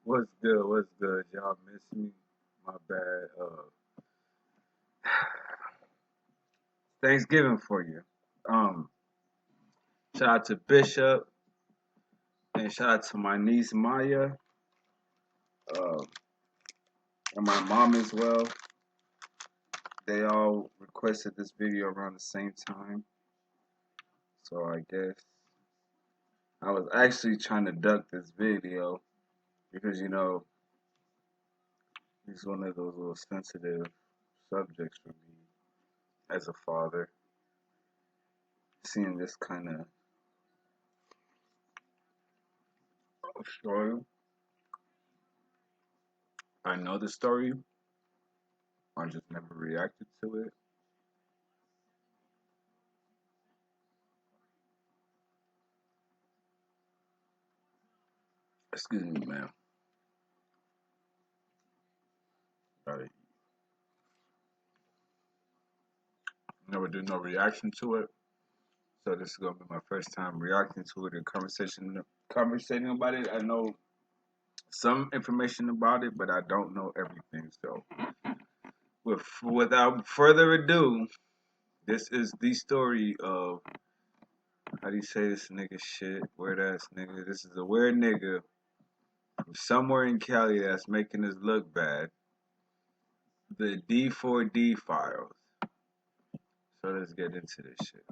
What's good? What's good? Y'all miss me? My bad. Thanksgiving for you. Um, Shout out to Bishop and shout out to my niece Maya, uh, and my mom as well. They all requested this video around the same time, so I guess I was actually trying to duck this video because it's one of those little sensitive subjects for me as a father, seeing this kind of story. I know the story, I just never reacted to it. Excuse me, man. I never did no reaction to it, so this is gonna be my first time reacting to it and conversating about it. I know some information about it, but I don't know everything. So, without further ado, this is the story of how do you say this nigga shit? Weird ass nigga. This is a weird nigga from somewhere in Cali that's making us look bad. The D4D files. So let's get into this shit.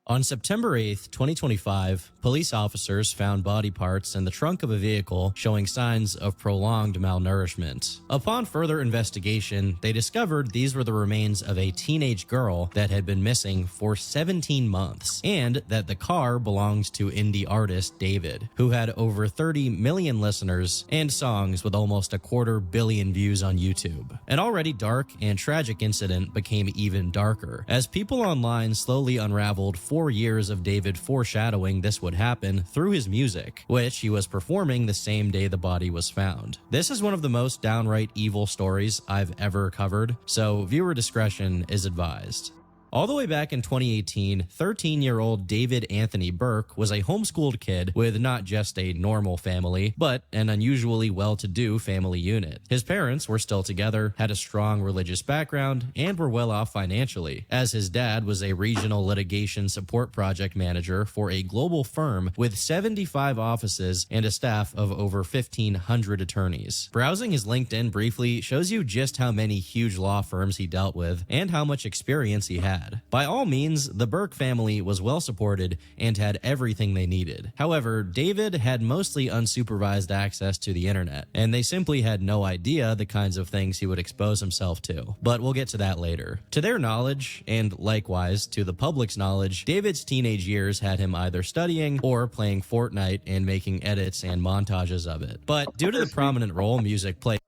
On September 8, 2025, police officers found body parts in the trunk of a vehicle showing signs of prolonged malnourishment. Upon further investigation, they discovered these were the remains of a teenage girl that had been missing for 17 months, and that the car belonged to indie artist David, who had over 30 million listeners and songs with almost 250 million views on YouTube. An already dark and tragic incident became even darker, as people online slowly unraveled 4 years of David foreshadowing this would happen through his music, which he was performing the same day the body was found. This is one of the most downright evil stories I've ever covered, so viewer discretion is advised. All the way back in 2018, 13-year-old David Anthony Burke was a homeschooled kid with not just a normal family, but an unusually well-to-do family unit. His parents were still together, had a strong religious background, and were well off financially, as his dad was a regional litigation support project manager for a global firm with 75 offices and a staff of over 1,500 attorneys. Browsing his LinkedIn briefly shows you just how many huge law firms he dealt with and how much experience he had. By all means, the Burke family was well supported and had everything they needed. However, David had mostly unsupervised access to the internet, and they simply had no idea the kinds of things he would expose himself to. But we'll get to that later. To their knowledge, and likewise to the public's knowledge, David's teenage years had him either studying or playing Fortnite and making edits and montages of it. But due to the prominent role music played,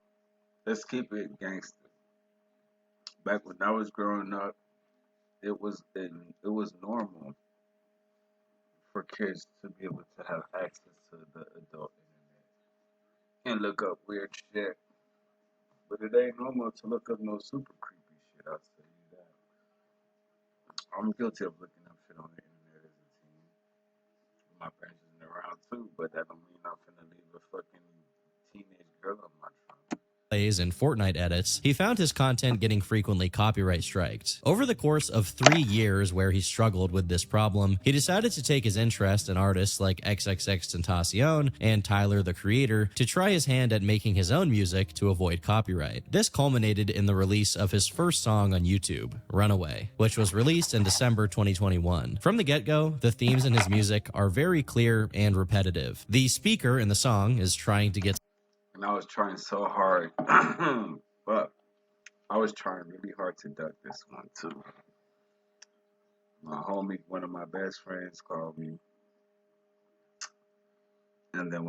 Let's keep it gangster. Back when I was growing up, it was normal for kids to be able to have access to the adult internet and look up weird shit. But it ain't normal to look up no super creepy shit. I'll tell you that. I'm guilty of looking up shit on the internet as a teen. My parents isn't around too, but that don't mean I'm finna leave a fucking teenage girl on my trunk. plays and Fortnite edits, he found his content getting frequently copyright striked. Over the course of 3 years where he struggled with this problem, he decided to take his interest in artists like XXXTentacion and Tyler the Creator to try his hand at making his own music to avoid copyright. This culminated in the release of his first song on YouTube, Runaway, which was released in December 2021. From the get-go, the themes in his music are very clear and repetitive. The speaker in the song is trying to get And I was trying so hard, but I was trying really hard to duck this one too. My homie, one of my best friends, called me, and then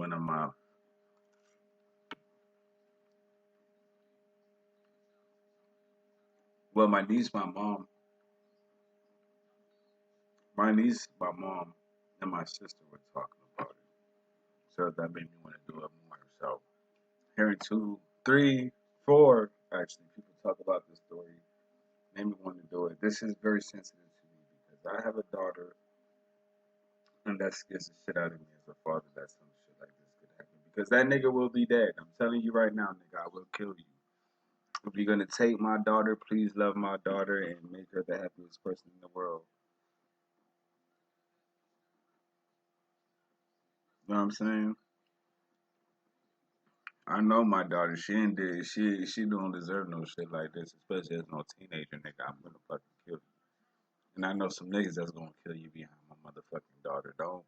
my niece, my mom, and my sister were talking about it, so that made me want to do it more. So hearing two, three, four, actually, people talk about this story made me want to do it. This is very sensitive to me because I have a daughter, and that scares the shit out of me as a father that some shit like this could happen Because that nigga will be dead. I'm telling you right now, nigga, I will kill you. If you're gonna take my daughter, please love my daughter and make her the happiest person in the world. You know what I'm saying? I know my daughter. She ain't did. She don't deserve no shit like this, especially as no teenager, nigga. I'm gonna fucking kill you. And I know some niggas that's gonna kill you behind my motherfucking daughter. Don't.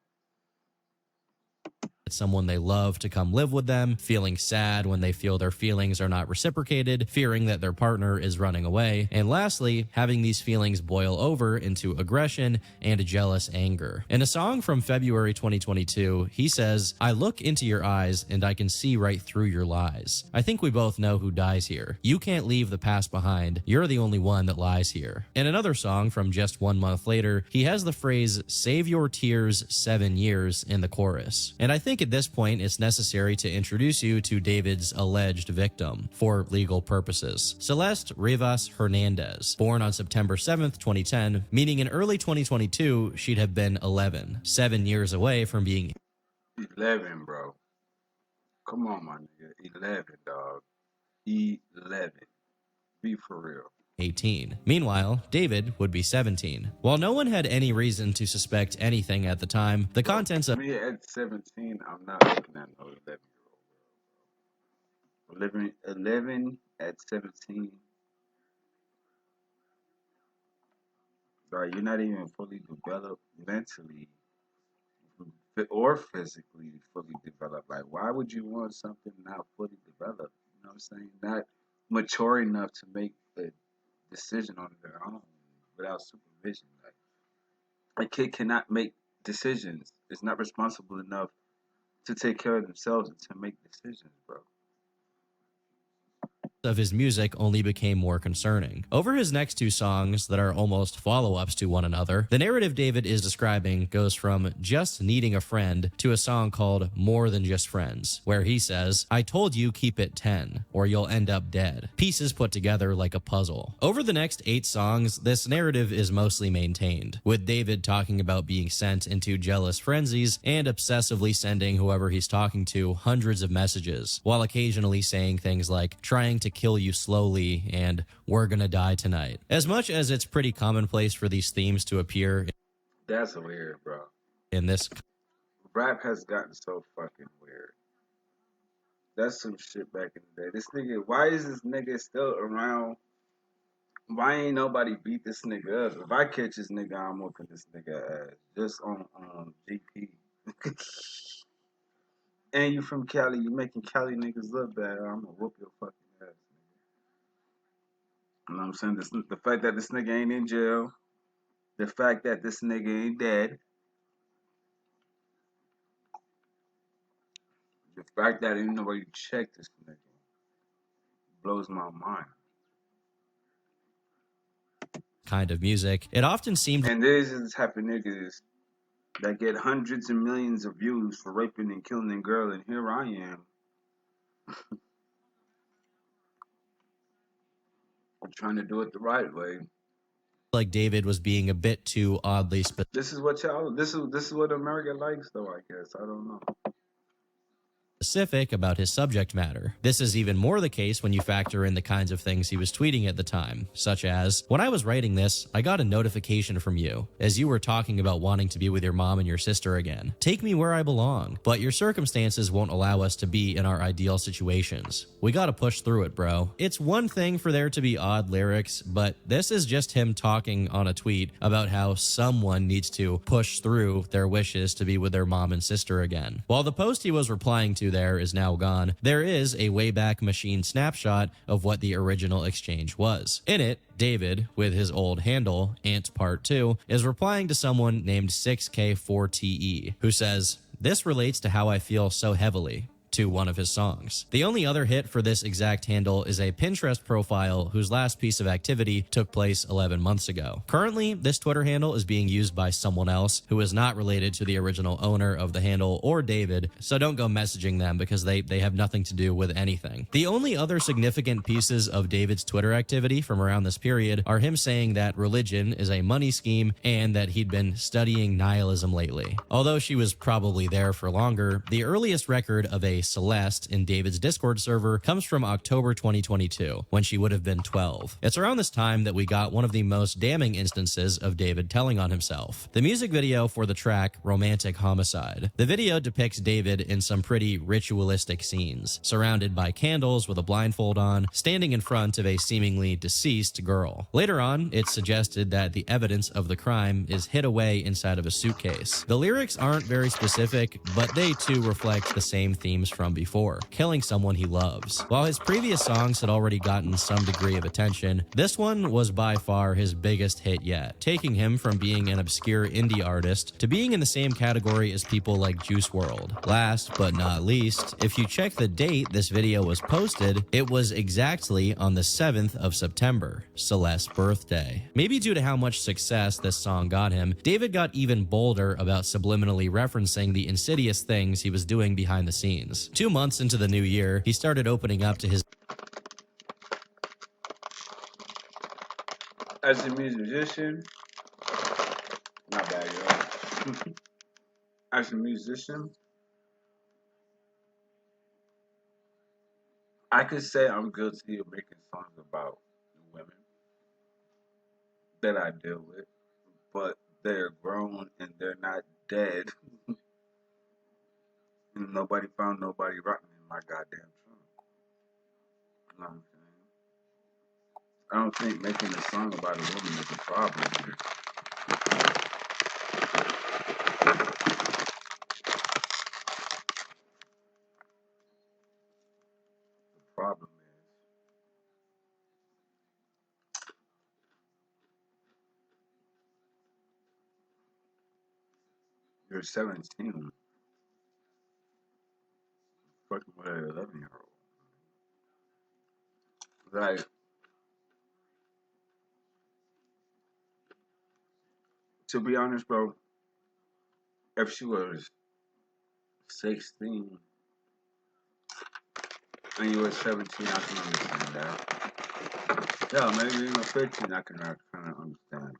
Someone they love to come live with them, feeling sad when they feel their feelings are not reciprocated, fearing that their partner is running away, and lastly, having these feelings boil over into aggression and a jealous anger. In a song from February 2022, he says, "I look into your eyes and I can see right through your lies. I think we both know who dies here. You can't leave the past behind. You're the only one that lies here." In another song from just 1 month later, he has the phrase, "Save your tears 7 years" in the chorus. And I think at this point, it's necessary to introduce you to David's alleged victim for legal purposes. Celeste Rivas Hernandez, born on September 7th, 2010, meaning in early 2022, she'd have been 11, 7 years away from being 11, bro. Come on, my nigga. 11, dog. 11. Be for real. 18. Meanwhile, David would be 17. While no one had any reason to suspect anything at the time, the contents of Me at 17, I'm not looking at no 11-year-old. 11 at 17. Right, you're not even fully developed mentally or physically fully developed. Like, why would you want something not fully developed? You know what I'm saying? Not mature enough to make a decision on their own without supervision. Like, a kid cannot make decisions. It's not responsible enough to take care of themselves and to make decisions, bro. his music only became more concerning. Over his next two songs that are almost follow-ups to one another, the narrative David is describing goes from just needing a friend to a song called More Than Just Friends, where he says, "I told you keep it 10, or you'll end up dead." Pieces put together like a puzzle. Over the next 8 songs, this narrative is mostly maintained, with David talking about being sent into jealous frenzies and obsessively sending whoever he's talking to hundreds of messages, while occasionally saying things like, "trying to kill you slowly" and "we're gonna die tonight." As much as it's pretty commonplace for these themes to appear That's weird, bro. in this Rap has gotten so fucking weird. That's some shit back in the day. This nigga, why is this nigga still around? Why ain't nobody beat this nigga up? If I catch this nigga, I'm whooping this nigga ass. Just on GP. And you from Cali, you making Cali niggas look bad. I'm gonna whoop your fucking ass, nigga. You know what I'm saying? The fact that this nigga ain't in jail, the fact that this nigga ain't dead, the fact that ain't nobody checked this nigga blows my mind. kind of music, it often seemed And these are the type of niggas that get hundreds of millions of views for raping and killing a girl, and here I am. I'm trying to do it the right way. like David was being a bit too oddly This is what y'all. This is what America likes, though. I guess I don't know. specific about his subject matter. This is even more the case when you factor in the kinds of things he was tweeting at the time, such as, "When I was writing this, I got a notification from you, as you were talking about wanting to be with your mom and your sister again. Take me where I belong, but your circumstances won't allow us to be in our ideal situations. We gotta push through it, bro." It's one thing for there to be odd lyrics, but this is just him talking on a tweet about how someone needs to push through their wishes to be with their mom and sister again. While the post he was replying to there is now gone, there is a Wayback Machine snapshot of what the original exchange was. In it, David, with his old handle, Ant Part 2, is replying to someone named 6K4TE, who says, "This relates to how I feel so heavily," to one of his songs. The only other hit for this exact handle is a Pinterest profile whose last piece of activity took place 11 months ago. Currently, this Twitter handle is being used by someone else who is not related to the original owner of the handle or David, so don't go messaging them because they have nothing to do with anything. The only other significant pieces of David's Twitter activity from around this period are him saying that religion is a money scheme and that he'd been studying nihilism lately. Although she was probably there for longer, the earliest record of a aka Celeste, in David's Discord server comes from October 2022, when she would have been 12. It's around this time that we got one of the most damning instances of David telling on himself. The music video for the track Romantic Homicide. The video depicts David in some pretty ritualistic scenes, surrounded by candles with a blindfold on, standing in front of a seemingly deceased girl. Later on, it's suggested that the evidence of the crime is hid away inside of a suitcase. The lyrics aren't very specific, but they too reflect the same themes from before, killing someone he loves. While his previous songs had already gotten some degree of attention, this one was by far his biggest hit yet, taking him from being an obscure indie artist to being in the same category as people like Juice WRLD. Last but not least, if you check the date this video was posted, it was exactly on the 7th of September, Celeste's birthday. Maybe due to how much success this song got him, David got even bolder about subliminally referencing the insidious things he was doing behind the scenes. 2 months into the new year, he started opening up to his As a musician, not bad, yo. As a musician, I could say I'm guilty of making songs about women that I deal with, but they're grown and they're not dead. And nobody found nobody rotten in my goddamn trunk. You know what I'm saying? I don't think making a song about a woman is a problem here. The problem is you're 17, fucking with an 11-year-old. Like, to be honest, bro, if she was 16 and you were 17, I can understand that. Yeah, maybe even 15, I can kind of understand.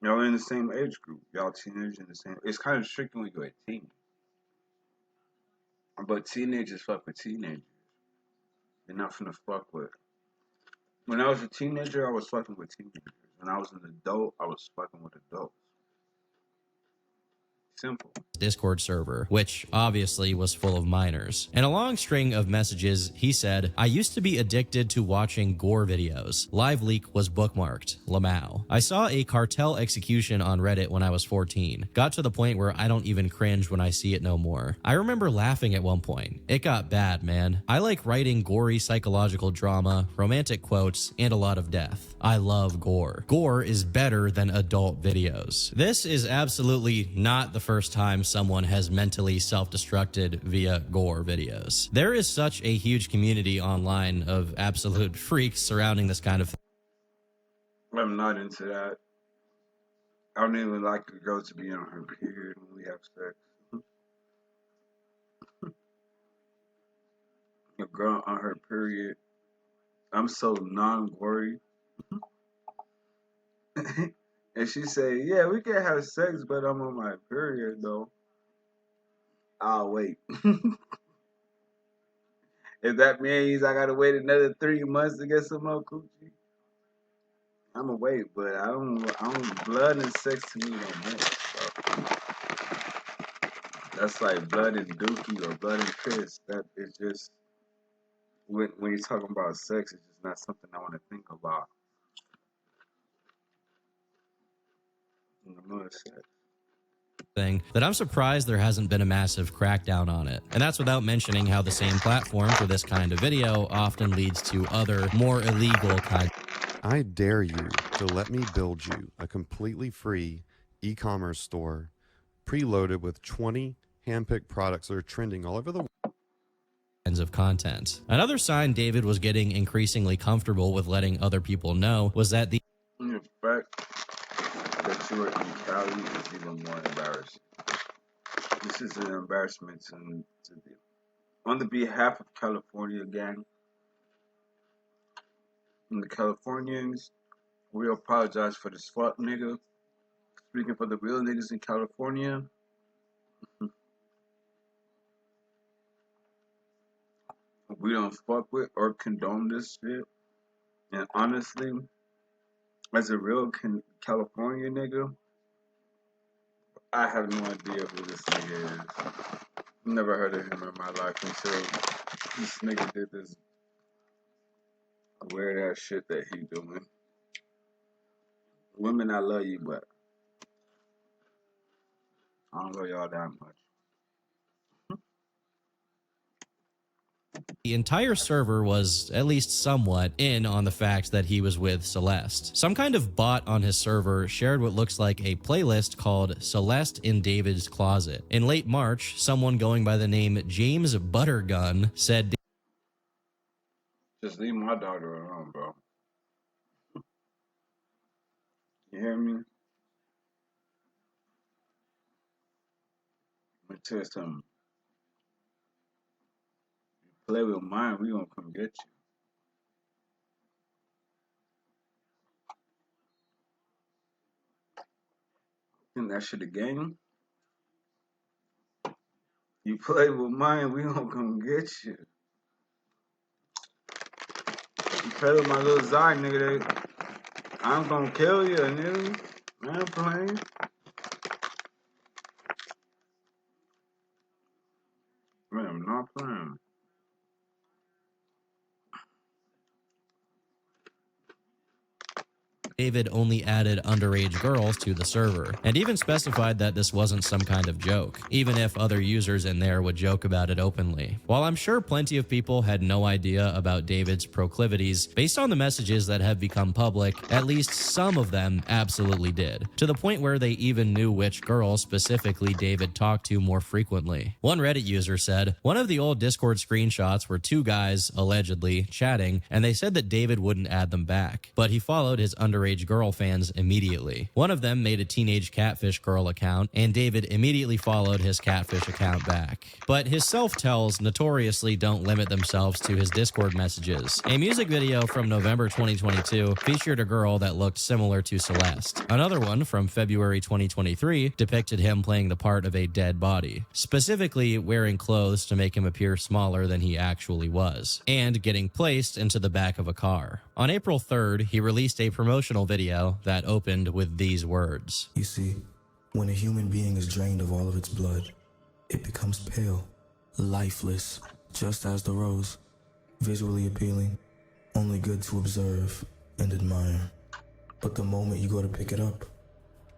Y'all in the same age group. Y'all teenagers in the same. It's kind of tricky when you're a teen. But teenagers fuck with teenagers. They're not finna fuck with. When I was a teenager, I was fucking with teenagers. When I was an adult, I was fucking with adults. Simple. Discord server, which obviously was full of minors. In a long string of messages, he said, "I used to be addicted to watching gore videos. Live Leak was bookmarked. Lamau. I saw a cartel execution on Reddit when I was 14. Got to the point where I don't even cringe when I see it no more. I remember laughing at one point. It got bad, man. I like writing gory psychological drama, romantic quotes, and a lot of death. I love gore. Gore is better than adult videos." This is absolutely not the first time someone has mentally self-destructed via gore videos. There is such a huge community online of absolute freaks surrounding this kind of thing. I'm not into that. I don't even like a girl to be on her period when we have sex. A girl on her period. I'm so non-gory. And she say, "Yeah, we can have sex, but I'm on my period though." I'll wait. If that means I gotta wait another 3 months to get some more coochie, I'ma wait. But I don't. Blood and sex to me don't mix. So that's like blood and dookie or blood and piss. That is just when you're talking about sex, it's just not something I want to think about. In the mood of sex. Thing that I'm surprised there hasn't been a massive crackdown on it. And that's without mentioning how the same platform for this kind of video often leads to other, more illegal kinds. I dare you to let me build you a completely free e-commerce store preloaded with 20 handpicked products that are trending all over the world. Of content. Another sign David was getting increasingly comfortable with letting other people know was that the fact that you are in Cali is even more embarrassing. This is an embarrassment on the behalf of California gang. And the Californians, we apologize for this fuck nigga. Speaking for the real niggas in California, We don't fuck with or condone this shit. And honestly, as a real California nigga, I have no idea who this nigga is. Never heard of him in my life until this nigga did this weird ass shit that he doing. Women, I love you, but I don't love y'all that much. The entire server was at least somewhat in on the fact that he was with Celeste. Some kind of bot on his server shared what looks like a playlist called Celeste in David's Closet. In late March, someone going by the name James Buttergun said, Just leave my daughter alone, bro. You hear me? Let me tell you something. Play with mine, we gonna come get you. Think that shit a game? You play with mine, we gonna come get you. You play with my little Zai, nigga, I'm gonna kill you, nigga. I ain't playing. Man, I'm not playing. David only added underage girls to the server, and even specified that this wasn't some kind of joke, even if other users in there would joke about it openly. While I'm sure plenty of people had no idea about David's proclivities, based on the messages that have become public, at least some of them absolutely did, to the point where they even knew which girls specifically David talked to more frequently. One Reddit user said, one of the old Discord screenshots were two guys, allegedly, chatting, and they said that David wouldn't add them back, but he followed his underage girl fans immediately. One of them made a teenage catfish girl account, and David immediately followed his catfish account back. But his self-tells notoriously don't limit themselves to his Discord messages. A music video from November 2022 featured a girl that looked similar to Celeste. Another one from February 2023 depicted him playing the part of a dead body, specifically wearing clothes to make him appear smaller than he actually was, and getting placed into the back of a car. On April 3rd, he released a promotional video that opened with these words. You see, when a human being is drained of all of its blood, it becomes pale, lifeless, just as the rose, visually appealing, only good to observe and admire. But the moment you go to pick it up,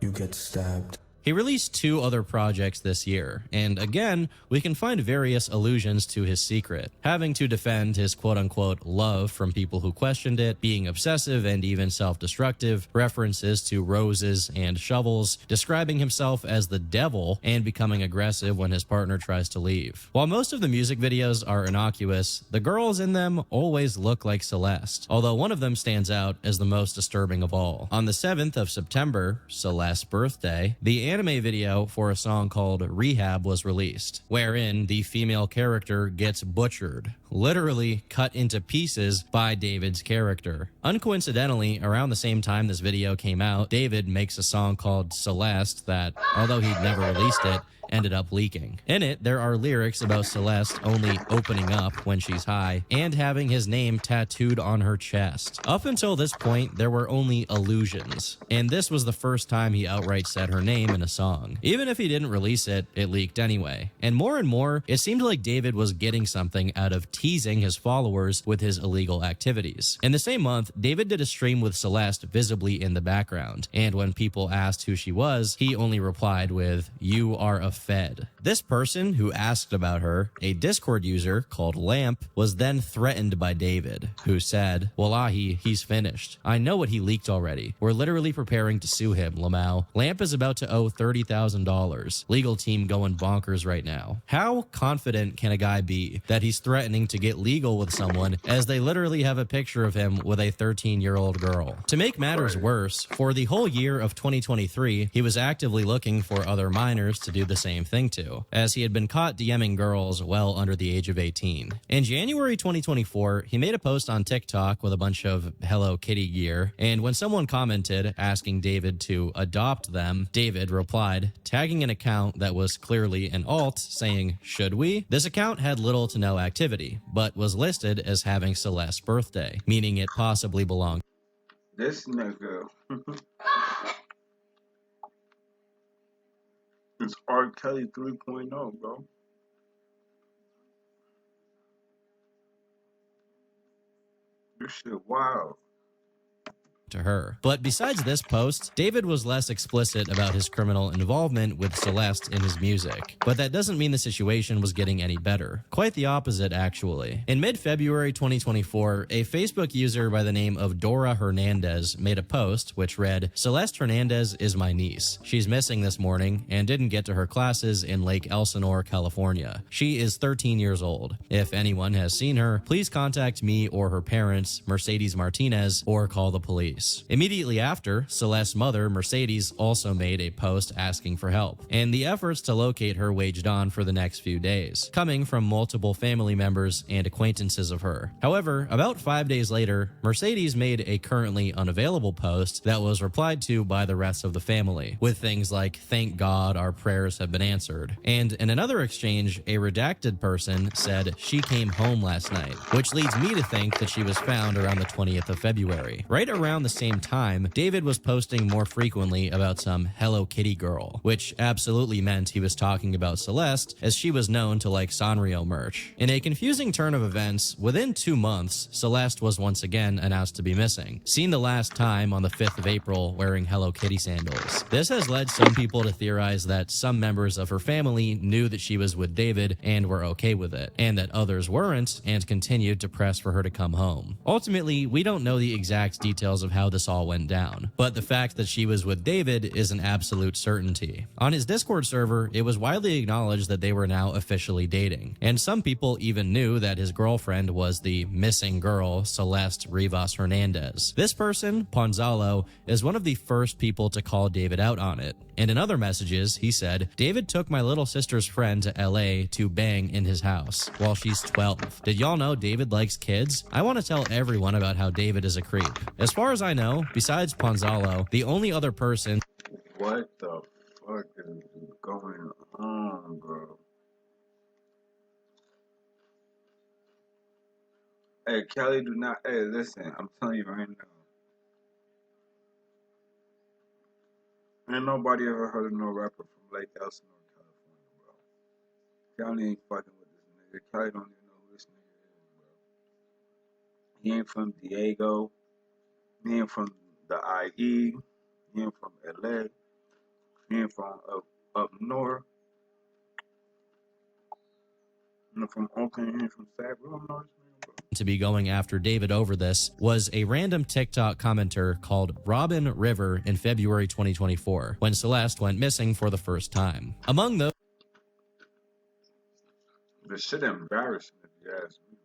you get stabbed. He released 2 other projects this year, and again, we can find various allusions to his secret, having to defend his quote-unquote love from people who questioned it, being obsessive and even self-destructive, references to roses and shovels, describing himself as the devil, and becoming aggressive when his partner tries to leave. While most of the music videos are innocuous, the girls in them always look like Celeste, although one of them stands out as the most disturbing of all. On the 7th of September, Celeste's birthday, the anime video for a song called Rehab was released, wherein the female character gets butchered, literally cut into pieces by David's character. Uncoincidentally, around the same time this video came out, David makes a song called Celeste that, although he'd never released it, ended up leaking. In it, there are lyrics about Celeste only opening up when she's high and having his name tattooed on her chest. Up until this point, there were only allusions, and this was the first time he outright said her name in a song. Even if he didn't release it, it leaked anyway. And more, it seemed like David was getting something out of teasing his followers with his illegal activities. In the same month, David did a stream with Celeste visibly in the background, and when people asked who she was, he only replied with, "You are a Fed." This person who asked about her, a Discord user called Lamp, was then threatened by David, who said, "Wallahi, he's finished. I know what he leaked already. We're literally preparing to sue him, Lamau. Lamp is about to owe $30,000. Legal team going bonkers right now." How confident can a guy be that he's threatening to get legal with someone as they literally have a picture of him with a 13-year-old girl? To make matters worse, for the whole year of 2023, he was actively looking for other minors to do the same thing to, as he had been caught DMing girls well under the age of 18. In January 2024, he made a post on TikTok with a bunch of Hello Kitty gear, and when someone commented asking David to adopt them, David replied, tagging an account that was clearly an alt, saying, "Should we?" This account had little to no activity, but was listed as having Celeste's birthday, meaning it possibly belonged. This nigga is R. Kelly 3.0, bro. This shit wild. To her. But besides this post, David was less explicit about his criminal involvement with Celeste in his music. But that doesn't mean the situation was getting any better. Quite the opposite, actually. In mid-February 2024, a Facebook user by the name of Dora Hernandez made a post which read, "Celeste Hernandez is my niece. She's missing this morning and didn't get to her classes in Lake Elsinore, California. She is 13 years old. If anyone has seen her, please contact me or her parents, Mercedes Martinez, or call the police." Immediately after, Celeste's mother, Mercedes, also made a post asking for help, and the efforts to locate her waged on for the next few days, coming from multiple family members and acquaintances of her. However, about 5 days later, Mercedes made a currently unavailable post that was replied to by the rest of the family, with things like, "Thank God our prayers have been answered." And in another exchange, a redacted person said, "She came home last night," which leads me to think that she was found around the 20th of February. Right around the same time, David was posting more frequently about some Hello Kitty girl, which absolutely meant he was talking about Celeste, as she was known to like Sanrio merch. In a confusing turn of events, within 2 months, Celeste was once again announced to be missing, seen the last time on the 5th of April wearing Hello Kitty sandals. This has led some people to theorize that some members of her family knew that she was with David and were okay with it, and that others weren't and continued to press for her to come home. Ultimately, we don't know the exact details of how this all went down, but the fact that she was with David is an absolute certainty. On his Discord server, it was widely acknowledged that they were now officially dating, and some people even knew that his girlfriend was the missing girl, Celeste Rivas Hernandez. This person, Ponzalo, is one of the first people to call David out on it, and in other messages, he said, "David took my little sister's friend to LA to bang in his house while she's 12. Did y'all know David likes kids? I want to tell everyone about how David is a creep." As far as I know, besides Ponzalo, the only other person. What the fuck is going on, bro? Hey, Kelly, do not. Hey, listen, I'm telling you right now. Ain't nobody ever heard of no rapper from Lake Elsinore, California, bro. Kelly ain't fucking with this nigga. Kelly don't even know who this nigga is, bro. He ain't from Diego. He ain't from the IE. He ain't from LA. He ain't from up north. He ain't from Oakland. He ain't from Sac. We don't know this nigga, bro. To be going after David over this was a random TikTok commenter called Robin River in February 2024, when Celeste went missing for the first time. Among those, This shit embarrassing if you ask me.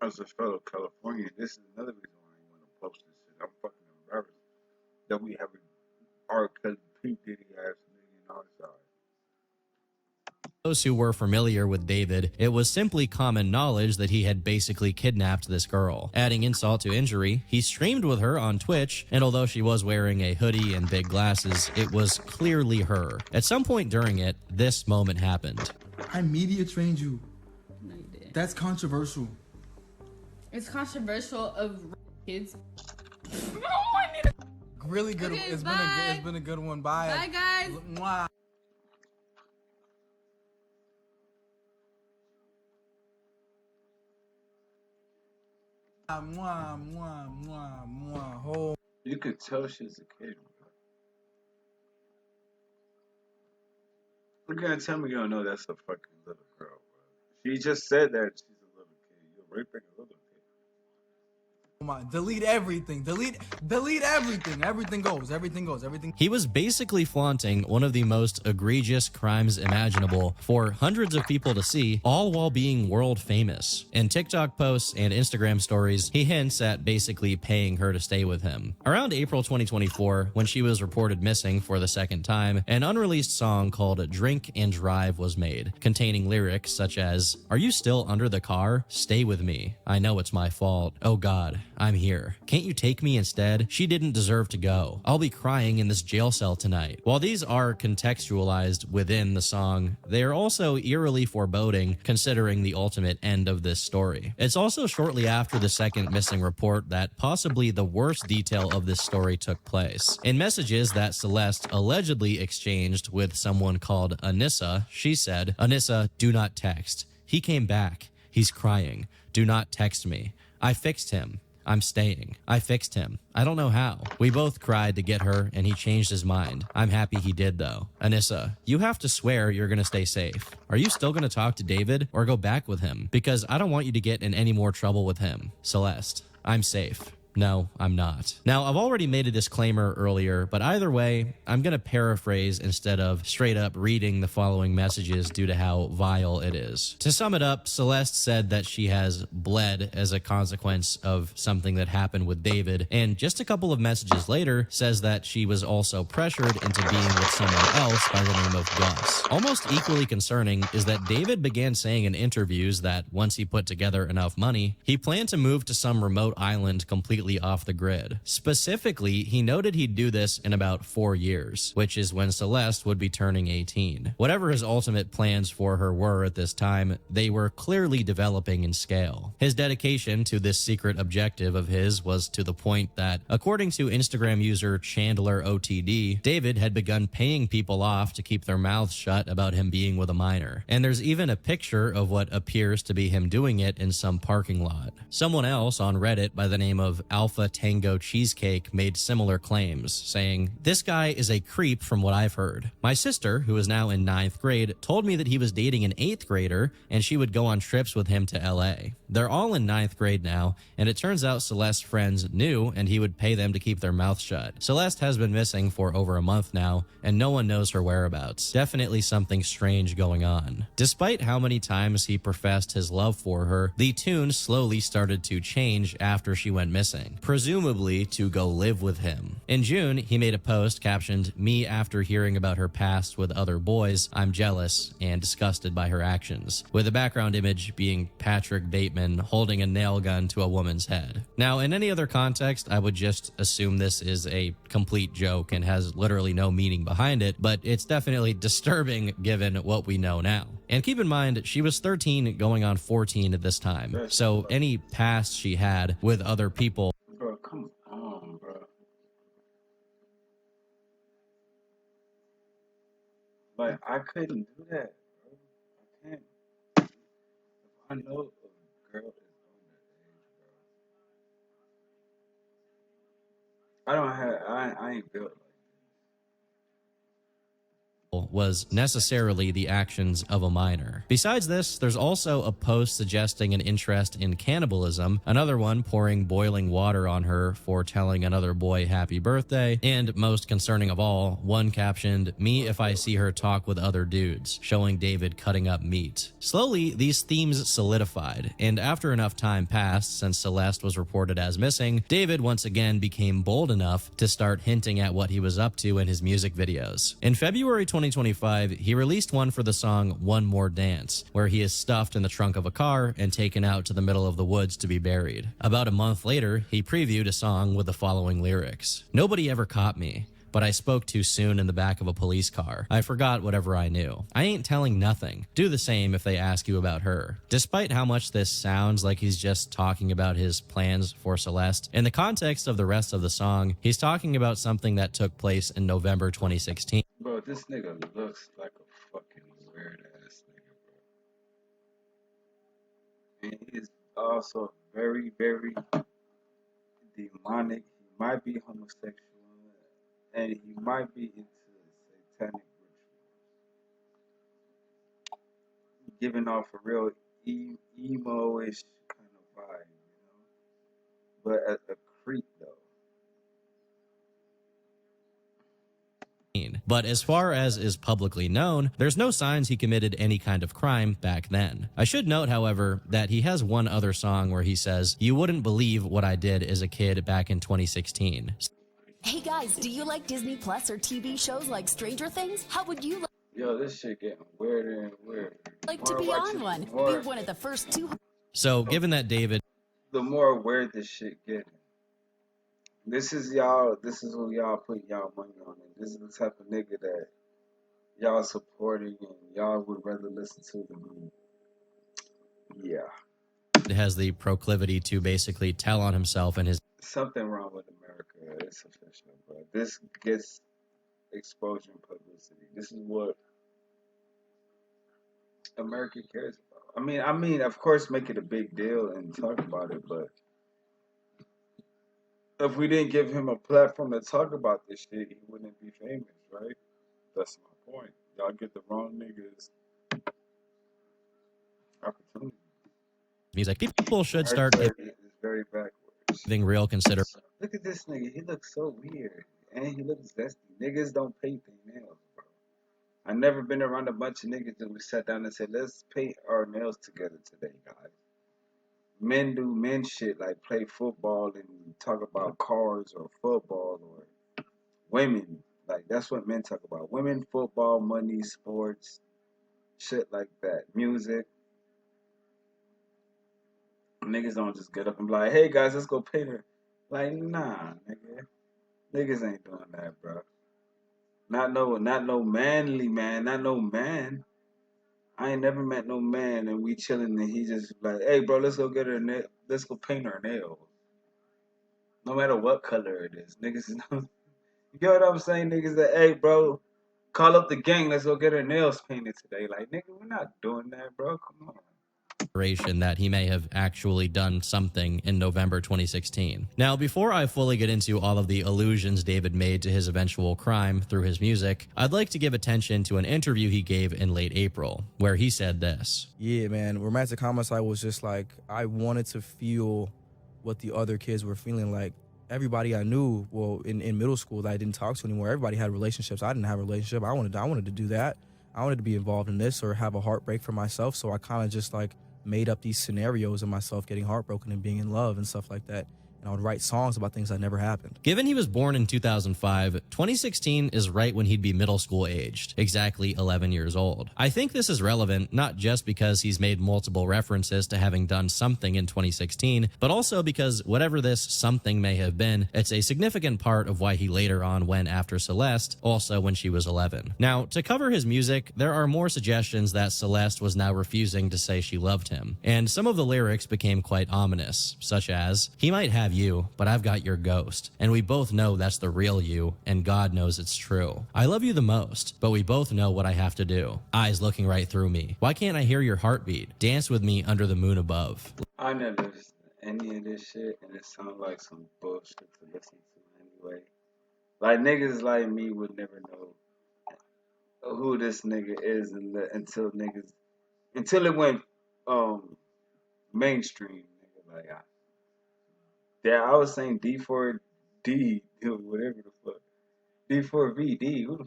As a fellow Californian, this is another reason why I want to post this shit. I'm fucking embarrassed that we have a R. Kelly P. Diddy ass nigga on our side. those who were familiar with David, it was simply common knowledge that he had basically kidnapped this girl. Adding insult to injury, he streamed with her on Twitch, and although she was wearing a hoodie and big glasses, it was clearly her. At some point during it, this moment happened. I media trained you. No, you didn't. That's controversial. It's controversial of kids. Really good. Okay, It's bye. been a good one. Bye. Bye, guys. Mwah. Mwah, mwah, mwah, mwah. Whole. You could tell she's a kid. You're gonna tell me you don't know that's a fucking little girl, bro. She just said that she's a little kid. You're raping a little kid. Delete everything. Delete everything. Everything goes. He was basically flaunting one of the most egregious crimes imaginable for hundreds of people to see, all while being world famous. In TikTok posts and Instagram stories, he hints at basically paying her to stay with him. Around April 2024, when she was reported missing for the second time, an unreleased song called Drink and Drive was made, containing lyrics such as, "Are you still under the car? Stay with me. I know it's my fault. Oh God, I'm here. Can't you take me instead? She didn't deserve to go. I'll be crying in this jail cell tonight." While these are contextualized within the song, they are also eerily foreboding considering the ultimate end of this story. It's also shortly after the second missing report that possibly the worst detail of this story took place. In messages that Celeste allegedly exchanged with someone called Anissa, she said, "Anissa, do not text. He came back. He's crying. Do not text me. I fixed him. I'm staying. I fixed him. I don't know how. We both cried to get her, and he changed his mind. I'm happy he did, though. Anissa, you have to swear you're going to stay safe. Are you still going to talk to David or go back with him? Because I don't want you to get in any more trouble with him. Celeste, I'm safe." No, I'm not. Now, I've already made a disclaimer earlier, but either way, I'm going to paraphrase instead of straight up reading the following messages due to how vile it is. To sum it up, Celeste said that she has bled as a consequence of something that happened with David, and just a couple of messages later says that she was also pressured into being with someone else by the name of Gus. Almost equally concerning is that David began saying in interviews that once he put together enough money, he planned to move to some remote island completely off the grid. Specifically, he noted he'd do this in about 4 years, which is when Celeste would be turning 18. Whatever his ultimate plans for her were at this time, they were clearly developing in scale. His dedication to this secret objective of his was to the point that, according to Instagram user ChandlerOTD, David had begun paying people off to keep their mouths shut about him being with a minor. And there's even a picture of what appears to be him doing it in some parking lot. Someone else on Reddit by the name of Alpha Tango Cheesecake made similar claims, saying, "This guy is a creep from what I've heard. My sister, who is now in 9th grade, told me that he was dating an 8th grader and she would go on trips with him to LA. They're all in 9th grade now, and it turns out Celeste's friends knew and he would pay them to keep their mouth shut. Celeste has been missing for over a month now, and no one knows her whereabouts. Definitely something strange going on." Despite how many times he professed his love for her, the tune slowly started to change after she went missing, presumably to go live with him. In June, he made a post captioned, "Me after hearing about her past with other boys, I'm jealous and disgusted by her actions," with a background image being Patrick Bateman holding a nail gun to a woman's head. Now, in any other context, I would just assume this is a complete joke and has literally no meaning behind it, but it's definitely disturbing given what we know now. And keep in mind, she was 13 going on 14 at this time, so any past she had with other people. Bro, come on, bro. Like, I couldn't do that, bro. I can't. If I know a girl is underage, bro. I ain't built like was necessarily the actions of a minor. Besides this, there's also a post suggesting an interest in cannibalism, another one pouring boiling water on her for telling another boy happy birthday, and most concerning of all, one captioned, "Me if I see her talk with other dudes," showing David cutting up meat. Slowly, these themes solidified, and after enough time passed since Celeste was reported as missing, David once again became bold enough to start hinting at what he was up to in his music videos. In February 2025, he released one for the song One More Dance, where he is stuffed in the trunk of a car and taken out to the middle of the woods to be buried. About a month later, he previewed a song with the following lyrics. "Nobody ever caught me, but I spoke too soon in the back of a police car. I forgot whatever I knew. I ain't telling nothing. Do the same if they ask you about her." Despite how much this sounds like he's just talking about his plans for Celeste, in the context of the rest of the song, he's talking about something that took place in November 2016. bro, this nigga looks like a fucking weird ass nigga, bro. And he's also very, very demonic. He might be homosexual, and he might be into satanic rituals. Giving off a real emo-ish kind of vibe, you know? but a creep though. But as far as is publicly known, there's no signs he committed any kind of crime back then. I should note, however, that he has one other song where he says, "You wouldn't believe what I did as a kid back in 2016. Hey guys, do you like Disney Plus or TV shows like Stranger Things? How would you Yo, this shit getting weirder and weirder. like to be on one? Be one of the first 200. So given that David The more weird this shit getting. This is y'all. This is who y'all put y'all money on. And this is the type of nigga that y'all supporting and y'all would rather listen to than me. Yeah. has the proclivity to basically tell on himself and his Something wrong with America. It's official, but this gets exposure and publicity. This is what America cares about. I mean, of course, make it a big deal and talk about it, but if we didn't give him a platform to talk about this shit, he wouldn't be famous, right? That's my point. Y'all get the wrong niggas opportunity. music. People should start It's very backwards. giving real consideration. Look at this nigga. He looks so weird. And he looks zesty. Niggas don't paint their nails, bro. I never been around a bunch of niggas that we sat down and said, let's paint our nails together today, guys. Men do men shit like play football and talk about cars or football, or women. Like, that's what men talk about. Women, football, money, sports, shit like that. Music. Niggas don't just get up and be like, hey guys, let's go paint her. Like, nah, nigga. Niggas ain't doing that, bro. Not no manly man, not no man. I ain't never met no man and we chilling and he just like, hey bro, let's go get her let's go paint her nails. No matter what color it is. Niggas you know what I'm saying? Niggas that, hey bro, call up the gang, let's go get her nails painted today. Like, nigga, we're not doing that, bro. Come on. That he may have actually done something in November 2016. Now, before I fully get into all of the allusions David made to his eventual crime through his music, I'd like to give attention to an interview he gave in late April, where he said this. Yeah, man, romantic homicide was just like, I wanted to feel what the other kids were feeling like. Everybody I knew, well, in middle school that I didn't talk to anymore, everybody had relationships. I didn't have a relationship. I wanted to do that. I wanted to be involved in this or have a heartbreak for myself, so I kind of just like made up these scenarios of myself getting heartbroken and being in love and stuff like that. And I would write songs about things that never happened. Given he was born in 2005, 2016 is right when he'd be middle school aged, exactly 11 years old. I think this is relevant not just because he's made multiple references to having done something in 2016, but also because whatever this something may have been, it's a significant part of why he later on went after Celeste, also when she was 11. Now, to cover his music, there are more suggestions that Celeste was now refusing to say she loved him, and some of the lyrics became quite ominous, such as, he might have you, but I've got your ghost. And we both know that's the real you, and God knows it's true. I love you the most, but we both know what I have to do. Eyes looking right through me. Why can't I hear your heartbeat? Dance with me under the moon above. I never listened to any of this shit, and it sounds like some bullshit to listen to anyway. Like, niggas like me would never know who this nigga is until it went mainstream. Nigga, like, I was saying D4D, whatever the fuck. D4vd, who the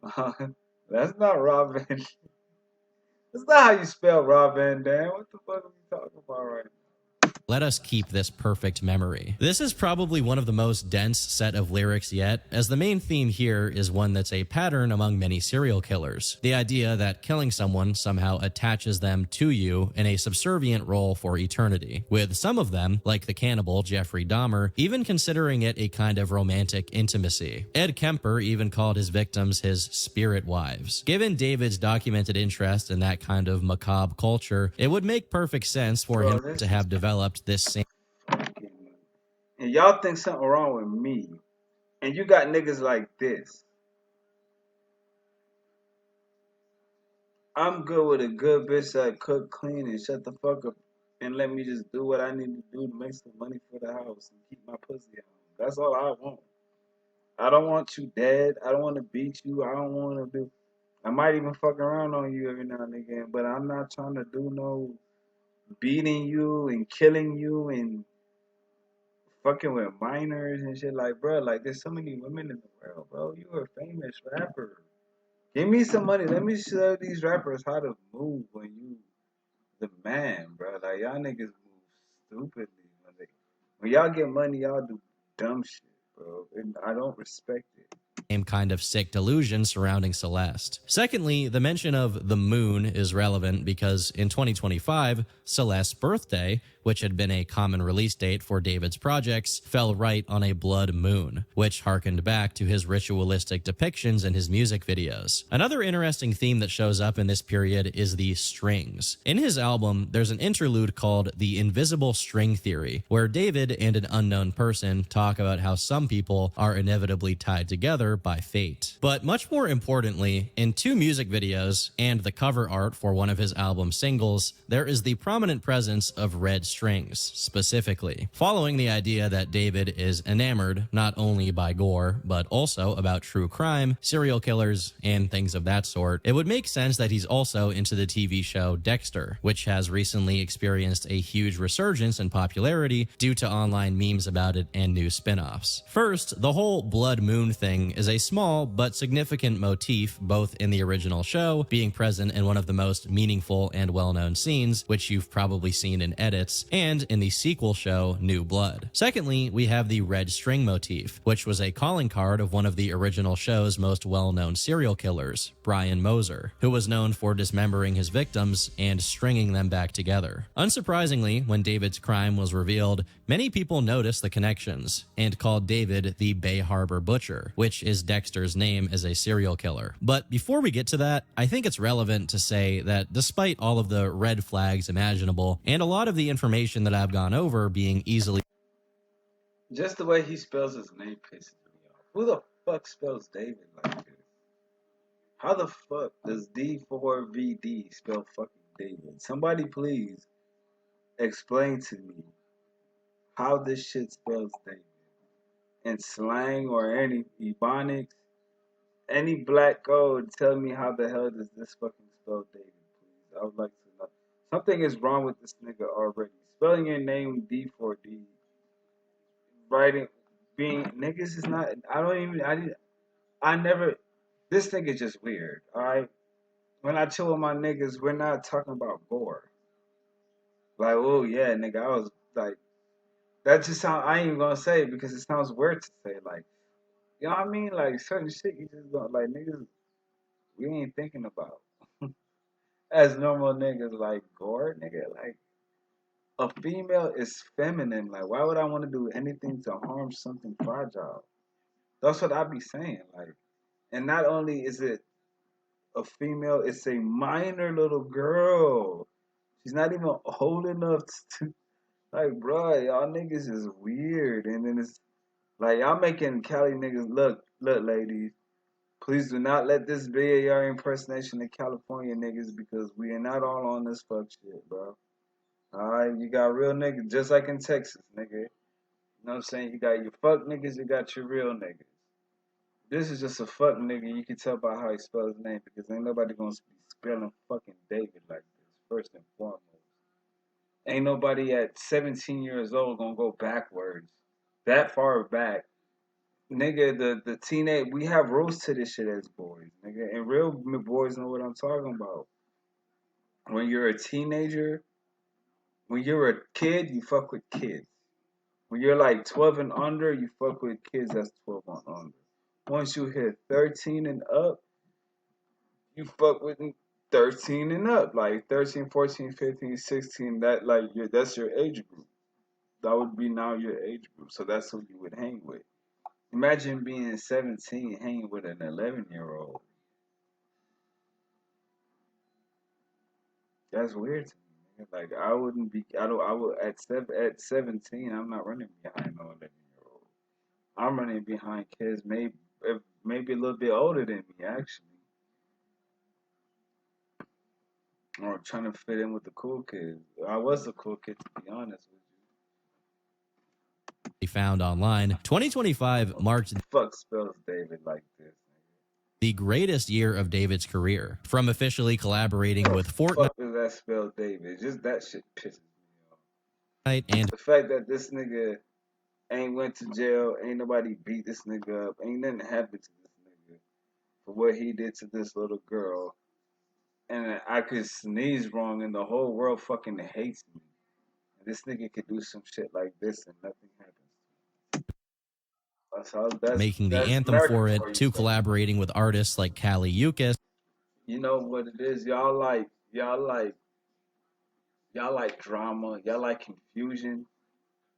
fuck? That's not Rob Van. That's not how you spell Rob Van Dam. What the fuck are we talking about right now? Let us keep this perfect memory. This is probably one of the most dense set of lyrics yet, as the main theme here is one that's a pattern among many serial killers. The idea that killing someone somehow attaches them to you in a subservient role for eternity, with some of them, like the cannibal Jeffrey Dahmer, even considering it a kind of romantic intimacy. Ed Kemper even called his victims his spirit wives. Given David's documented interest in that kind of macabre culture, it would make perfect sense for him to have developed this same. And y'all think something wrong with me, and you got niggas like this. I'm good with a good bitch that cook, clean, and shut the fuck up and let me just do what I need to do to make some money for the house and keep my pussy at home. That's all I want. I don't want you dead. I don't want to beat you. I don't want to do. I might even fuck around on you every now and again, but I'm not trying to do no beating you and killing you and fucking with minors and shit. Like, bro, like there's so many women in the world, bro. You a famous rapper. Give me some money. Let me show these rappers how to move when you the man, bro. Like y'all niggas move stupidly when y'all get money. Y'all do dumb shit, bro, and I don't respect it. Same kind of sick delusion surrounding Celeste. Secondly, the mention of the moon is relevant because in 2025, Celeste's birthday, which had been a common release date for David's projects, fell right on a blood moon, which harkened back to his ritualistic depictions in his music videos. Another interesting theme that shows up in this period is the strings. In his album, there's an interlude called The Invisible String Theory, where David and an unknown person talk about how some people are inevitably tied together by fate. But much more importantly, in 2 music videos and the cover art for one of his album singles, there is the prominent presence of red strings, specifically. Following the idea that David is enamored not only by gore, but also about true crime, serial killers, and things of that sort, it would make sense that he's also into the TV show Dexter, which has recently experienced a huge resurgence in popularity due to online memes about it and new spin-offs. First, the whole blood moon thing is a small but significant motif both in the original show, being present in one of the most meaningful and well-known scenes, which you've probably seen in edits, and in the sequel show New Blood. Secondly, we have the red string motif, which was a calling card of one of the original show's most well-known serial killers, Brian Moser, who was known for dismembering his victims and stringing them back together. Unsurprisingly, when David's crime was revealed, many people noticed the connections and called David the Bay Harbor Butcher, which is Dexter's name as a serial killer. But before we get to that, I think it's relevant to say that despite all of the red flags imaginable and a lot of the information that I've gone over being easily Just the way he spells his name pisses me off. Who the fuck spells David like this? How the fuck does D4vd spell fucking David? Somebody please explain to me how this shit spells David. In slang or any ebonics, any black code, tell me how the hell does this fucking spell David, please? I would like to know. Something is wrong with this nigga already. Spelling your name D4D. Writing, being, niggas is not, I never, this nigga just weird, alright? When I chill with my niggas, we're not talking about gore. Like, oh yeah, nigga, I was like, that just sound, I ain't even gonna say it because it sounds weird to say, like, you know what I mean? Like, certain shit you just don't, like, niggas, we ain't thinking about. As normal niggas, like, gore, nigga, like, a female is feminine. Like, why would I want to do anything to harm something fragile? That's what I be saying. Like, and not only is it a female, it's a minor little girl. She's not even old enough to, like, bruh, y'all niggas is weird. And then it's like, y'all making Cali niggas look, ladies. Please do not let this be your impersonation of California niggas because we are not all on this fuck shit, bro. Alright, you got real niggas, just like in Texas, nigga. You know what I'm saying? You got your fuck niggas, you got your real niggas. This is just a fuck nigga. You can tell by how he spells his name because ain't nobody gonna be spelling fucking David like this, first and foremost. Ain't nobody at 17 years old gonna go backwards. That far back. Nigga, the teenage, we have rules to this shit as boys, nigga. And real boys know what I'm talking about. When you're a teenager, when you're a kid, you fuck with kids. When you're like 12 and under, you fuck with kids that's 12 and under. Once you hit 13 and up, you fuck with 13 and up. Like 13, 14, 15, 16, that like that's your age group. That would be now your age group. So that's who you would hang with. Imagine being 17 hanging with an 11-year-old. That's weird to me. Like I wouldn't be. I would at 17. I'm not running behind no 11-year-old. I'm running behind kids maybe a little bit older than me actually, or trying to fit in with the cool kids. I was the cool kid to be honest with you. found online, 2025 marked Fuck spells David like this. the greatest year of David's career, from officially collaborating with Fortnite Fuck does that spell David? Just that shit pisses me off. and The fact that this nigga Ain't went to jail. Ain't nobody beat this nigga up. Ain't nothing happened to this nigga for what he did to this little girl. And I could sneeze wrong and the whole world fucking hates me. And this nigga could do some shit like this and nothing happens. Making the That's anthem America for it, for you. to collaborating with artists like Kali Uchis. You know what it is? Y'all like drama. Y'all like confusion.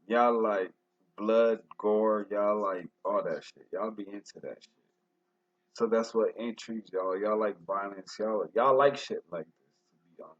Y'all like blood, gore. Y'all like all that shit. Y'all be into that shit. So that's what intrigues y'all. Y'all like violence. Y'all like shit like this, to be honest.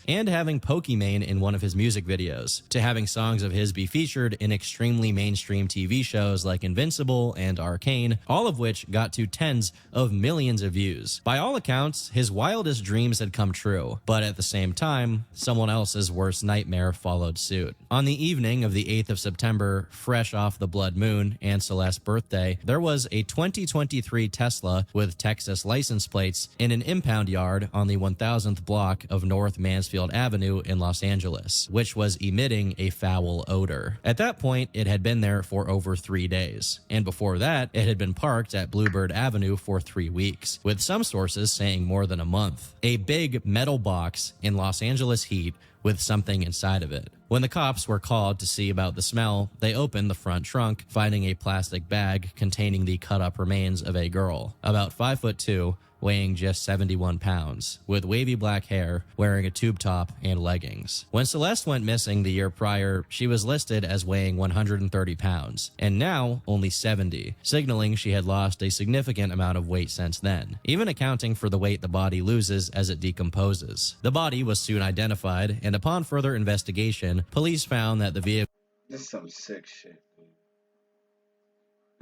And having Pokimane in one of his music videos, to having songs of his be featured in extremely mainstream TV shows like Invincible and Arcane, all of which got to tens of millions of views. By all accounts, his wildest dreams had come true, but at the same time, someone else's worst nightmare followed suit. On the evening of the 8th of September, fresh off the blood moon and Celeste's birthday, there was a 2023 Tesla with Texas license plates in an impound yard on the 1000th block of North Mansfield Avenue in Los Angeles, which was emitting a foul odor. At that point, it had been there for over 3 days, and before that, it had been parked at Bluebird Avenue for 3 weeks, with some sources saying more than a month. A big metal box in Los Angeles heat with something inside of it. When the cops were called to see about the smell, they opened the front trunk, finding a plastic bag containing the cut-up remains of a girl, about 5'2", weighing just 71 pounds, with wavy black hair, wearing a tube top and leggings. When Celeste went missing the year prior, she was listed as weighing 130 pounds, and now only 70, signaling she had lost a significant amount of weight since then, even accounting for the weight the body loses as it decomposes. The body was soon identified, and upon further investigation, police found that the vehicle... This is some sick shit, dude.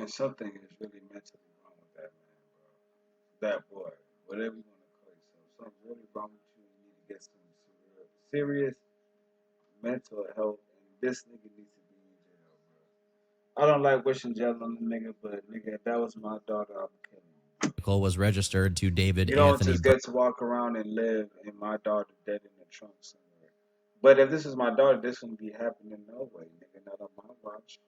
And something is really mentally wrong with that man, bro. That boy, whatever you want to call yourself. Something's really wrong with you and you need to get some serious mental health. And this nigga needs to be in jail, bro. I don't like wishing jail on the nigga, but nigga, if that was my daughter, I would kill him. was registered to David You don't Anthony just get to walk around and live and my daughter dead in the trunk somewhere. But if this is my daughter, this wouldn't be happening no way, nigga. Not on my watch.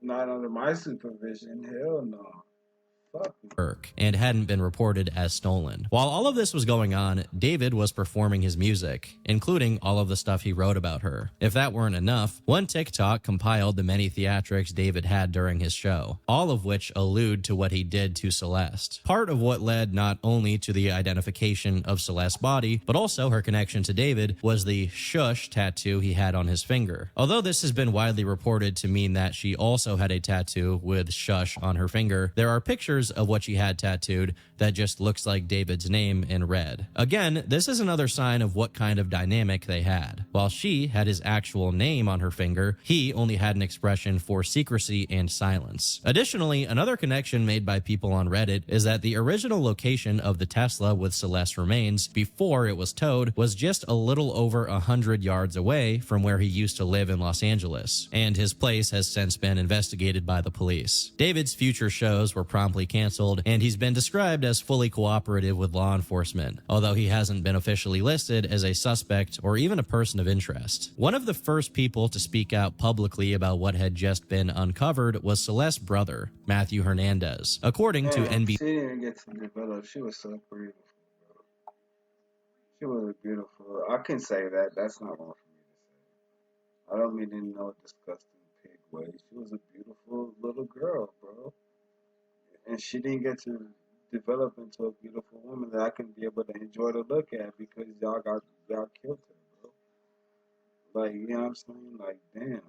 Not under my supervision. Hell no. Fuck me. And hadn't been reported as stolen. While all of this was going on, David was performing his music, including all of the stuff he wrote about her. If that weren't enough, one TikTok compiled the many theatrics David had during his show, all of which allude to what he did to Celeste. Part of what led not only to the identification of Celeste's body, but also her connection to David, was the shush tattoo he had on his finger. Although this has been widely reported to mean that she also had a tattoo with shush on her finger, there are pictures of what she had tattooed that just looks like David's name in red. Again, this is another sign of what kind of dynamic they had. While she had his actual name on her finger, he only had an expression for secrecy and silence. Additionally, another connection made by people on Reddit is that the original location of the Tesla with Celeste's remains before it was towed was just a little over 100 yards away from where he used to live in Los Angeles, and his place has since been investigated by the police. David's future shows were promptly canceled, and he's been described as fully cooperative with law enforcement, although he hasn't been officially listed as a suspect or even a person of interest. One of the first people to speak out publicly about what had just been uncovered was Celeste's brother, Matthew Hernandez. According to NBC, she didn't get to develop. She was so beautiful, bro. She was beautiful. I can say that. That's not wrong for me to say. I don't mean in no disgusting pig way. She was a beautiful little girl, bro. And she didn't get to develop into a beautiful woman that I can be able to enjoy to look at because y'all killed her, bro. Like, you know what I'm saying? Like, damn.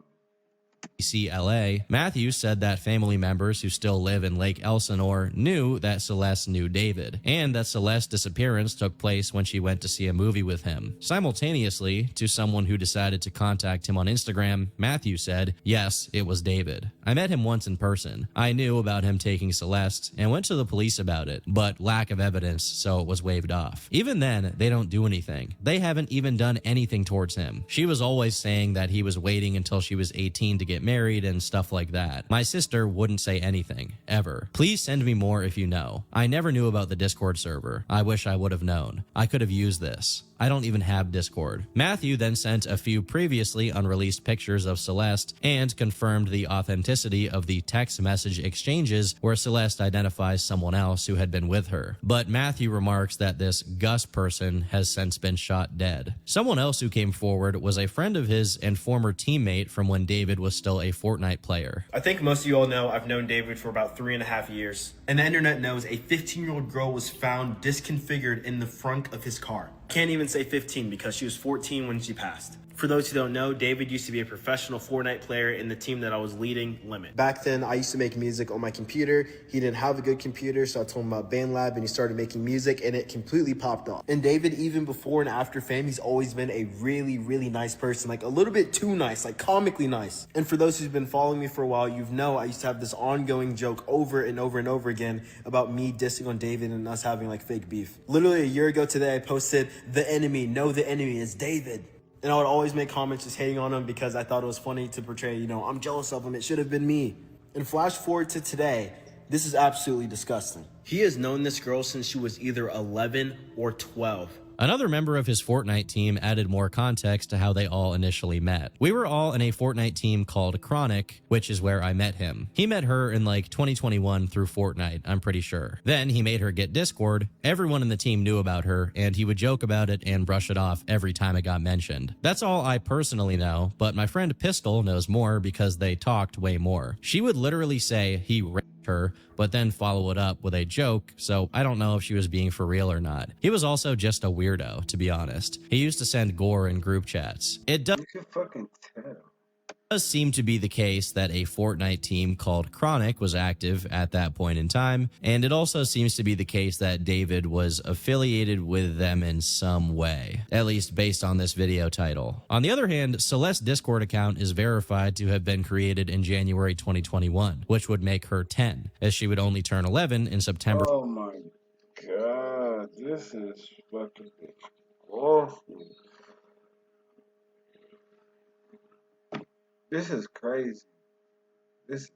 LA, Matthews said that family members who still live in Lake Elsinore knew that Celeste knew David, and that Celeste's disappearance took place when she went to see a movie with him. Simultaneously, to someone who decided to contact him on Instagram, Matthews said, "Yes, it was David. I met him once in person. I knew about him taking Celeste and went to the police about it, but lack of evidence, so it was waved off. Even then, they don't do anything. They haven't even done anything towards him. She was always saying that he was waiting until she was 18 to get married and stuff like that. My sister wouldn't say anything, ever. Please send me more if you know. I never knew about the Discord server. I wish I would have known. I could have used this. I don't even have Discord. Matthew then sent a few previously unreleased pictures of Celeste and confirmed the authenticity of the text message exchanges where Celeste identifies someone else who had been with her. But Matthew remarks that this Gus person has since been shot dead. Someone else who came forward was a friend of his and former teammate from when David was still a Fortnite player. I think most of you all know I've known David for about 3.5 years, and the internet knows a 15-year-old girl was found disconfigured in the front of his car. Can't even say 15 because she was 14 when she passed. For those who don't know, David used to be a professional Fortnite player in the team that I was leading, Limit. Back then, I used to make music on my computer. He didn't have a good computer, so I told him about BandLab, and he started making music, and it completely popped off. And David, even before and after fame, he's always been a really, really nice person, like a little bit too nice, like comically nice. And for those who've been following me for a while, you know I used to have this ongoing joke over and over and over again about me dissing on David and us having like fake beef. Literally a year ago today, I posted, "The enemy, no, the enemy is David." And I would always make comments just hating on him because I thought it was funny to portray, you know, I'm jealous of him. It should have been me. And flash forward to today, this is absolutely disgusting. He has known this girl since she was either 11 or 12. Another member of his Fortnite team added more context to how they all initially met. We were all in a Fortnite team called Chronic, which is where I met him. He met her in like 2021 through Fortnite, I'm pretty sure. Then he made her get Discord. Everyone in the team knew about her, and he would joke about it and brush it off every time it got mentioned. That's all I personally know, but my friend Pistol knows more because they talked way more. She would literally say he raped her, but then follow it up with a joke, so I don't know if she was being for real or not. He was also just a weirdo, to be honest. He used to send gore in group chats. It does. You can fucking tell. Does seem to be the case that a Fortnite team called Chronic was active at that point in time, and it also seems to be the case that David was affiliated with them in some way, at least based on this video title. On the other hand, Celeste's Discord account is verified to have been created in January 2021, which would make her 10, as she would only turn 11 in September. Oh my god, this is fucking awful. This is crazy. This is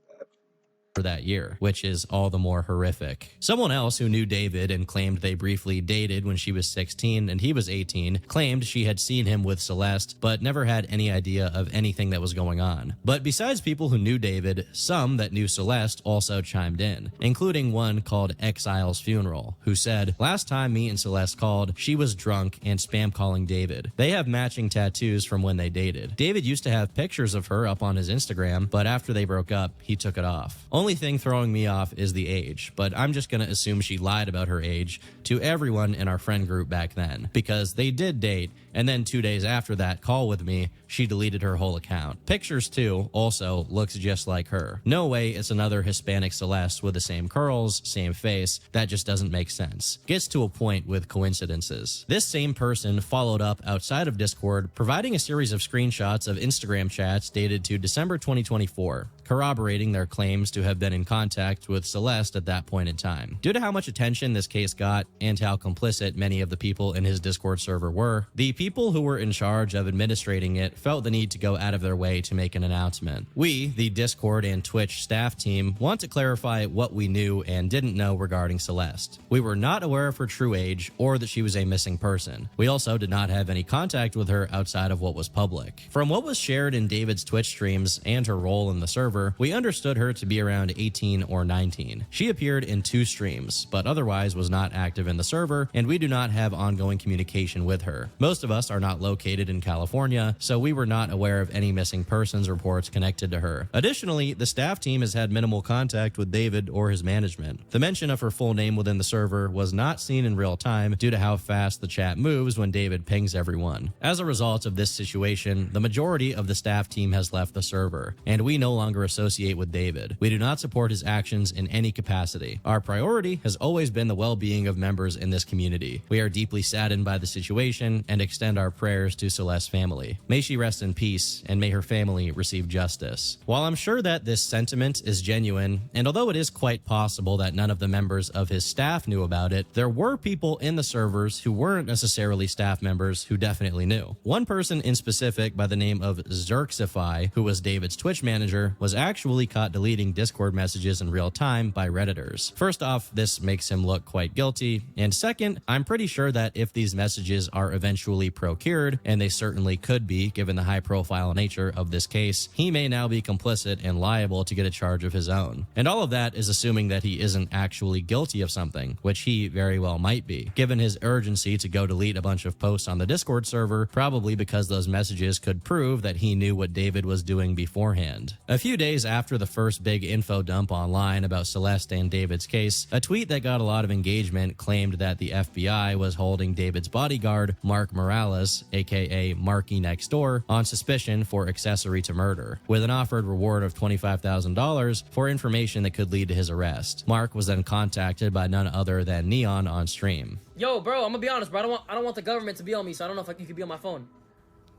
for that year, which is all the more horrific. Someone else who knew David and claimed they briefly dated when she was 16 and he was 18 claimed she had seen him with Celeste, but never had any idea of anything that was going on. But besides people who knew David, some that knew Celeste also chimed in, including one called Exile's Funeral, who said, "Last time me and Celeste called, she was drunk and spam calling David. They have matching tattoos from when they dated. David used to have pictures of her up on his Instagram, but after they broke up, he took it off. Only thing throwing me off is the age, but I'm just gonna assume she lied about her age to everyone in our friend group back then, because they did date, and then 2 days after that call with me, she deleted her whole account. Pictures too also looks just like her. No way it's another Hispanic Celeste with the same curls, same face. That just doesn't make sense. Gets to a point with coincidences." This same person followed up outside of Discord, providing a series of screenshots of Instagram chats dated to December 2024, corroborating their claims to have been in contact with Celeste at that point in time. Due to how much attention this case got and how complicit many of the people in his Discord server were, the people who were in charge of administrating it felt the need to go out of their way to make an announcement. We, the Discord and Twitch staff team, want to clarify what we knew and didn't know regarding Celeste. We were not aware of her true age or that she was a missing person. We also did not have any contact with her outside of what was public. From what was shared in David's Twitch streams and her role in the server, we understood her to be around 18 or 19. She appeared in 2 streams, but otherwise was not active in the server, and we do not have ongoing communication with her. Most of us are not located in California, so we were not aware of any missing persons reports connected to her. Additionally, the staff team has had minimal contact with David or his management. The mention of her full name within the server was not seen in real time due to how fast the chat moves when David pings everyone. As a result of this situation, the majority of the staff team has left the server, and we no longer associate with David. We do not support his actions in any capacity. Our priority has always been the well-being of members in this community. We are deeply saddened by the situation and extend our prayers to Celeste's family. May she rest in peace, and may her family receive justice. While I'm sure that this sentiment is genuine, and although it is quite possible that none of the members of his staff knew about it, there were people in the servers who weren't necessarily staff members who definitely knew. One person in specific by the name of Xerxify, who was David's Twitch manager, was actually caught deleting Discord messages in real time by Redditors. First off, this makes him look quite guilty, and second, I'm pretty sure that if these messages are eventually procured, and they certainly could be given the high-profile nature of this case, he may now be complicit and liable to get a charge of his own. And all of that is assuming that he isn't actually guilty of something, which he very well might be, given his urgency to go delete a bunch of posts on the Discord server, probably because those messages could prove that he knew what David was doing beforehand. A few days after the first big info dump online about Celeste and David's case, a tweet that got a lot of engagement claimed that the FBI was holding David's bodyguard, Mark Morales, aka Marky Next Door, on suspicion for accessory to murder, with an offered reward of $25,000 for information that could lead to his arrest. Mark was then contacted by none other than Neon on stream. Yo, bro, I'm gonna be honest, bro. I don't want the government to be on me, so I don't know if you could be on my phone.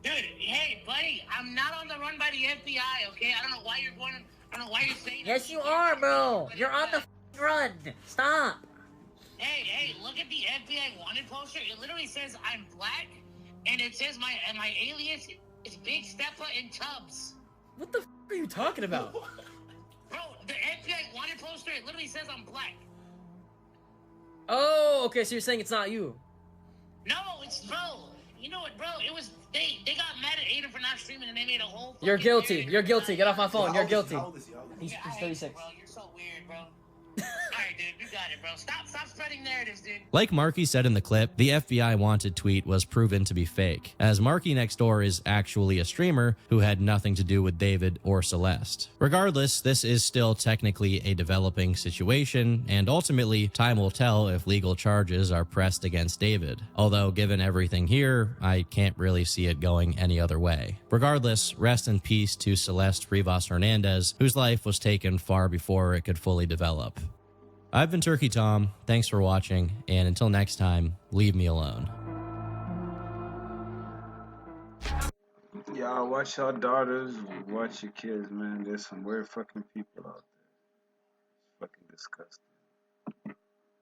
Dude, hey, buddy, I'm not on the run by the FBI, okay? I don't know why you're saying that. Yes, you are, bro. You're on the run. Stop. Hey, look at the FBI wanted poster. It literally says I'm black, and it says my alias is Big Steppa in Tubbs. What the are you talking about? Bro, the FBI wanted poster, it literally says I'm black. Oh, okay, so you're saying it's not you. No, it's bro. You know what, bro? It was they got mad at Aiden for not streaming, and they made a whole. You're guilty. You're guilty. Get off my phone. You're guilty. He's 36. Bro, you're so weird, bro. Alright, dude, you got it, bro. Stop spreading narratives, dude. Like Marky said in the clip, the FBI wanted tweet was proven to be fake, as Marky Next Door is actually a streamer who had nothing to do with David or Celeste. Regardless, this is still technically a developing situation, and ultimately, time will tell if legal charges are pressed against David. Although, given everything here, I can't really see it going any other way. Regardless, rest in peace to Celeste Rivas Hernandez, whose life was taken far before it could fully develop. I've been Turkey Tom, thanks for watching, and until next time, leave me alone. Y'all watch your daughters, watch your kids, man. There's some weird fucking people out there. It's fucking disgusting.